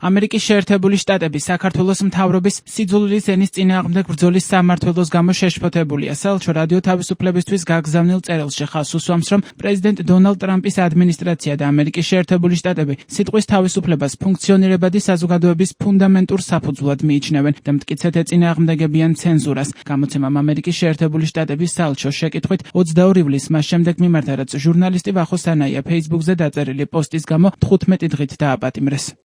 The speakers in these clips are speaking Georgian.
ამერიკის შეერთებული შტატები საქართველოს მთავრობის სიძულვილის ენის წინააღმდეგ ბრძოლის სამმართველოს გამო შეშფოთებულია. საელჩო რადიო თავისუფლებისთვის გაგზავნილ წერილში ხაზს უსვამს, რომ პრეზიდენტ დონალდ ტრამპის ადმინისტრაცია და ამერიკის შეერთებული შტატები სიტყვის თავისუფლებას ფუნქციონირებადი საზოგადოების ფუნდამენტურ საფუძვლად მიიჩნევენ და მტკიცედ ეწინააღმდეგებიან ცენზურას. გამოცემამ ამერიკის შეერთებული შტატების საელჩოს შეკითხვით 22 ივლისს მას შემდეგ მიმართა, რაც ჟურნალისტი ვახო სანაია Facebook-ზე დაწერილი პოსტის გამო 15 დღით დააპატიმრეს.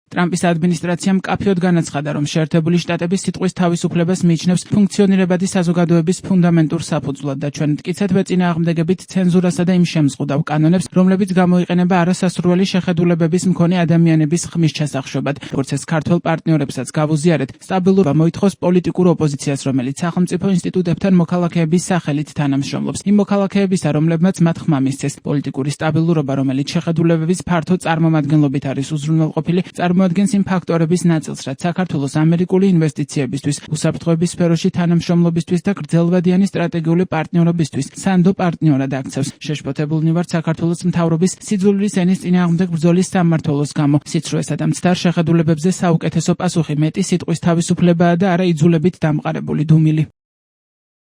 ტრამპის ადმინისტრაციამ მკაფიოდ განაცხადა, რომ შეერთებული შტატები სიტყვის თავისუფლებას მიიჩნევს ფუნქციონირებადი საზოგადოების ფუნდამენტურ საფუძვლად და ჩვენ მტკიცედ ვეწინააღმდეგებით ცენზურასა და იმ შემზღუდავ კანონებს, რომლებიც გამოიყენება არასასურველი შეხედულებების მქონე ადამიანების ხმის ჩასახშობად. როგორც ეს ქართველ პარტნიორებსაც გავუზიარეთ, სტაბილურობა მოითხოვს პოლიტიკურ ოპოზიციას, რომელიც სახელმწიფო ინსტიტუტებთან მოქალაქეების სახელით თანამშრომლობს. იმ მოქალაქეებისა, რომლებმაც მათ ხმა მისცეს. პოლიტიკური სტაბილურობა, რომელიც შეხედულებების ფართო წარმომადგენლობით არის უზრუნველყოფილი, წარმოადგენს იმ ფაქტორების ნაწილს, რაც საქართველოს ამერიკული ინვესტიციებისთვის, უსაფრთხოების სფეროში თანამშრომლობისთვის და გრძელვადიანი სტრატეგიული პარტნიორობისთვის სანდო პარტნიორად აქცევს. შეშფოთებულნი ვართ საქართველოს მთავრობის სიძულვილის ენის წინააღმდეგ ბრძოლის სამმართველოს გამო. სიცრუესა და მცდარ შეხედულებებზე საუკეთესო პასუხი მეტი სიტყვის თავისუფლებაა და არა იძულებით დამყარებული დუმილი.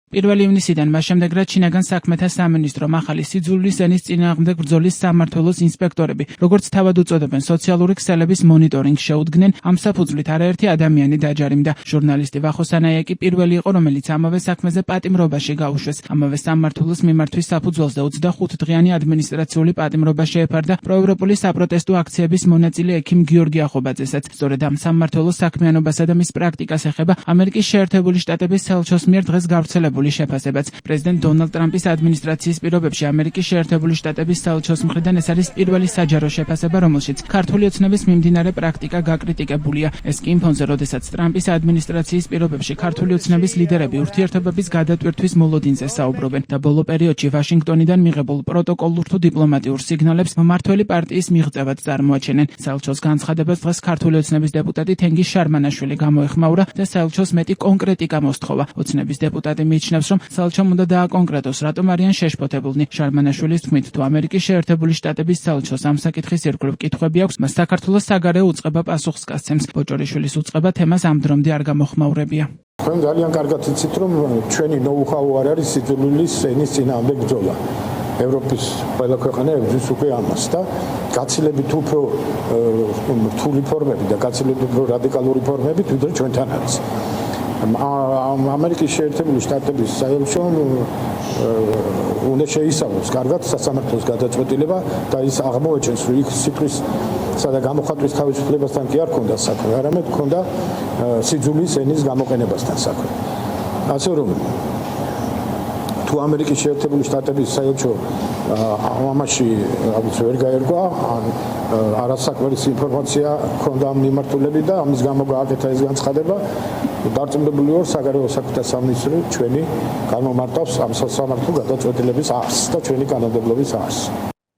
1 ივნისიდან მას შემდეგ, რაც ჩინაგან საქმეთა სამინისტრომ ახალი სიძულვილის ენის წინააღმდეგ ბრძოლის სამმართველოს ინსპექტორები, როგორც თავად უწოდებენ, სოციალური ქსელების მონიტორინგს შეუდგნენ, ამ საფუძვლით არაერთი ადამიანი დაჯარიმდა. ჟურნალისტი ვახო სანაია კი პირველი იყო, რომელიც ამავე საქმეზე პატიმრობაში გაუშვეს. ამავე სამმართველოს მიმართვის საფუძველს და 25 დღიანი ადმინისტრაციული პატიმრობა შეეფარდა პროევროპული საპროტესტო აქციების მონაწილე ექიმ გიორგი ახობაძესაც. სწორედ ამ სამმართველოს საქმიანობასა და მის პრაქტიკას ეხება ამერიკის შეერთებული შტატების საელჩოს მიერ დღეს გავრცელებული შეფასებაც. პრეზიდენტ დონალდ ტრამპის ადმინისტრაციის პირობებში ამერიკის შეერთებული შტატების საელჩოს მხრიდან ეს არის პირველი საჯარო შეფასება, რომელშიც ქართული ოცნების მიმდინარე პრაქტიკა გაკრიტიკებულია. ეს კი იმ ფონზე, როდესაც ტრამპის ადმინისტრაციის პირობებში ქართული ოცნების ლიდერები ურთიერთობების გადატვირთვის მოლოდინზე საუბრობენ და ბოლო პერიოდში ვაშინგტონიდან მიღებულ პროტოკოლურ თუ დიპლომატიურ სიგნალებს მმართველი პარტიის მიღწევად წარმოაჩენენ. საელჩოს განცხადებას დღეს ქართული ოცნების დეპუტატი თენგიზ შარმანაშვილი გამოეხმაურა და საელჩოს მეტი კონკრეტიკა მოსთხოვა. ოცნების დეპუტატი მიიჩნევს, რომ საელჩომ უნდა დააკონკრეტოს, რატომ არიან შეშფოთებულნი. შარმანაშვილის თქმით, თუ ამერიკის შეერთებული შტატების საელჩოს ამ საკითხის ირგვლივ კითხვები აქვს, მას საქართველოს საგარეო უწყება პასუხს გასცემს. ბოჭორიშვილის უწყება თემას ამ დრომდე არ გამოხმაურებია. თქვენ ძალიან კარგად იცით, რომ ჩვენი ნოუ-ჰაუ არ არის სიძულვილის ენის წინააღმდეგ ბრძოლა. ევროპის ყველა ქვეყანაში უკვე ამას და გაცილებით უფრო რთული ფორმები და გაცილებით უფრო რადიკალური ფორმები თვითონ ჩვენთან არის. ამერიკის შეერთებული შტატების საელჩომ უნდა შეისწავლოს კარგად სასამართლოს გადაწყვეტილება და ის აღმოაჩენს, რომ იქ სიტყვისა და გამოხატვის თავისუფლებასთან კი არ ქონდა საქმე, არამედ ქონდა სიძულვილის ენის გამოყენებასთან საქმე. ასე რომ თუ ამერიკის შეერთებული შტატების საელჩო ამაში რაღაც ვერ გაერგვა, არასაკმარის ინფორმაცია ქონდა ამ მიმართულებით და ამის გამო გააკეთა ეს განცხადება, დარწმუნებული ვარ, საგარეო საქმეთა სამინისტრო ჩვენი განმარტავს ამ სასამართლო გადაწყვეტილების არსს და ჩვენი კანონმდებლობის არსს.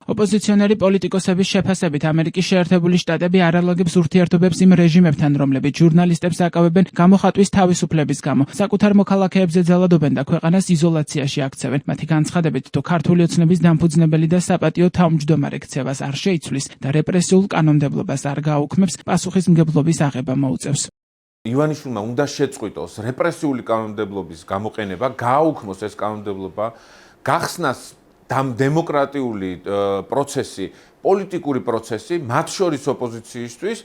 ოპოზიციონერი პოლიტიკოსების შეფასებით ამერიკის შეერთებული შტატები არ ალაგებს ურთიერთობებს იმ რეჟიმებთან, რომლებიც ჟურნალისტებს აკავებენ გამოხატვის თავისუფლების გამო, საკუთარ მოქალაქეებზე ძალადობენ და ქვეყანას იზოლაციაში აქცევენ. მათი განცხადებით, თუ ქართული ოცნების დამფუძნებელი და საპატიო თავმჯდომარე ქცევას არ შეიცვლის და რეპრესიულ კანონმდებლობას არ გააუქმებს, პასუხისმგებლობის აღება მოუწევს. ივანიშვილმა უნდა შეწყვიტოს რეპრესიული კანონმდებლობის გამოყენება, გააუქმოს ეს კანონმდებლობა, გახსნას დემოკრატიული პროცესი, პოლიტიკური პროცესი, მათ შორის ოპოზიციისთვის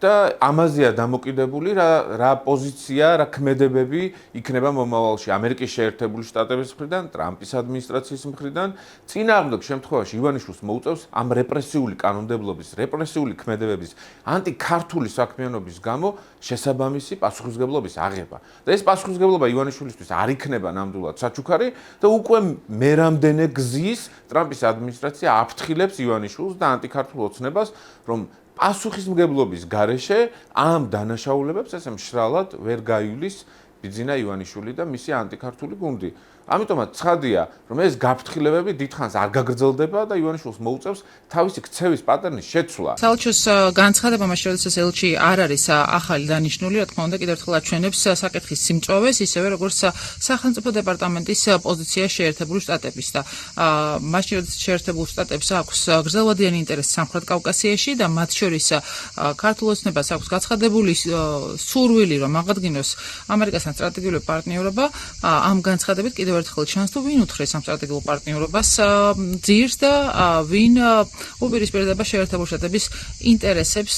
და ამაზეა დამოკიდებული რა პოზიცია, რა ქმედებები იქნება მომავალში ამერიკის შეერთებული შტატების მხრიდან, ტრამპის ადმინისტრაციის მხრიდან. წინააღმდეგ შემთხვევაში ივანიშვილს მოუწევს ამ რეპრესიული კანონმდებლობის, რეპრესიული ქმედებების, ანტიქართული საქმიანობის გამო შესაბამისი პასუხისმგებლობის აღება. და ეს პასუხისმგებლობა ივანიშვილისთვის არ იქნება ნამდვილად საჩუქარი და უკვე მერამდენე გზის ტრამპის ადმინისტრაცია აფრთხილებს ივანიშვილს და ანტიქართულ ოცნებას, რომ პასუხისმგებლობის გარეშე ამ დანაშაულებებს ესე მშრალად ვერ გაივლის ბიძინა ივანიშვილი და მისი ანტიქართული გუნდი. ამიტომაც ცხადია, რომ ეს გაფრთხილებები დიდხანს არ გაგრძელდება და ივანიშვილს მოუწევს თავისი ქცევის პატერნის შეცვლა. საელჩოს განცხადება მაშინ როდესაც ელჩი არ არის ახალი დანიშნული, რა თქმა უნდა, კიდევ ერთხელ აჩვენებს საკითხის სიმწვავეს, ისევე როგორც სახელმწიფო დეპარტამენტის პოზიცია შეერთებული შტატების და მაშინ როდესაც შეერთებულ შტატებს აქვს გრძელვადიანი ინტერესი სამხრეთ კავკასიაში და მათ შორის ქართულ ოცნებას აქვს გაცხადებული სურვილი, რომ აღადგინოს ამერიკასთან სტრატეგიული პარტნიორობა, ამ განცხადებით კიდევ ერთხელ ჩანს, თუ ვინ უთხრეს ამ სტრატეგიულ პარტნიორობას ძირს და ვინ უპირისპირდება შეერთებულ შტატების ინტერესებს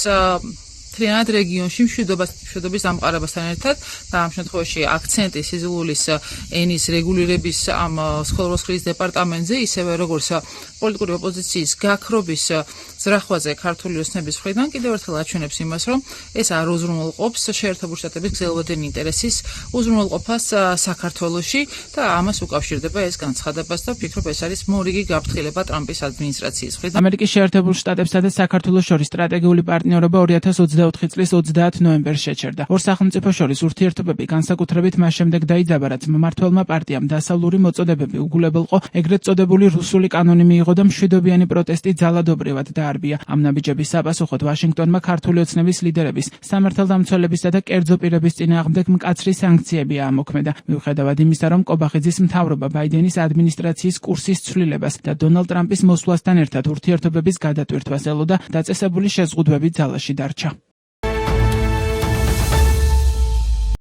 მთლიანად რეგიონში მშვიდობის დამყარებასთან ერთად და ამ შემთხვევაში აქცენტი სიზულულის ენის რეგულირების ამ სხეულოსხლის დეპარტამენტზე, ისევე როგორც პოლიტიკური ოპოზიციის გაქრობის ზრახვაზე ქართული ოცნების მხრიდან კიდევ ერთხელ აჩვენებს იმას, რომ ეს არ უზრუნველყოფს შეერთებულ შტატების გრძელვადიანი ინტერესის უზრუნველყოფას საქართველოში და ამას უკავშირდება ეს განცხადებას და ვფიქრობ, ეს არის მორიგი გაფრთხილება ტრამპის ადმინისტრაციის მხრიდან. ამერიკის შეერთებულ შტატებსა და საქართველოს შორის სტრატეგიული პარტნიორობა 2024 წლის 30 ნოემბერს შეჩერდა. ორ სახელმწიფოს შორის ურთიერთობები განსაკუთრებით მას შემდეგ დაიძაბა, რაც მმართველმა პარტიამ დასავლური მოწოდებები უგულებელყო, ეგრეთ წოდებული რუსული კანონი მიიღო და მშვიდობიანი პროტესტი ძალადობრივად დაარბია. ამ ნაბიჯების საპასუხოდ ვაშინგტონმა ქართული ოცნების ლიდერების, სამართალდამცველებისა და კერძო პირების წინააღმდეგ მკაცრი სანქციები აამოქმედა. მიუხედავად იმისა, რომ კობახიძის მთავრობა ბაიდენის ადმინისტრაციის კურსის ცვლილებას და დონალდ ტრამპის მოსვლასთან ერთად ურთიერთობების გადატვირთვას ელოდა, დაწესებული შეზღუდვები ძალაში დარჩა.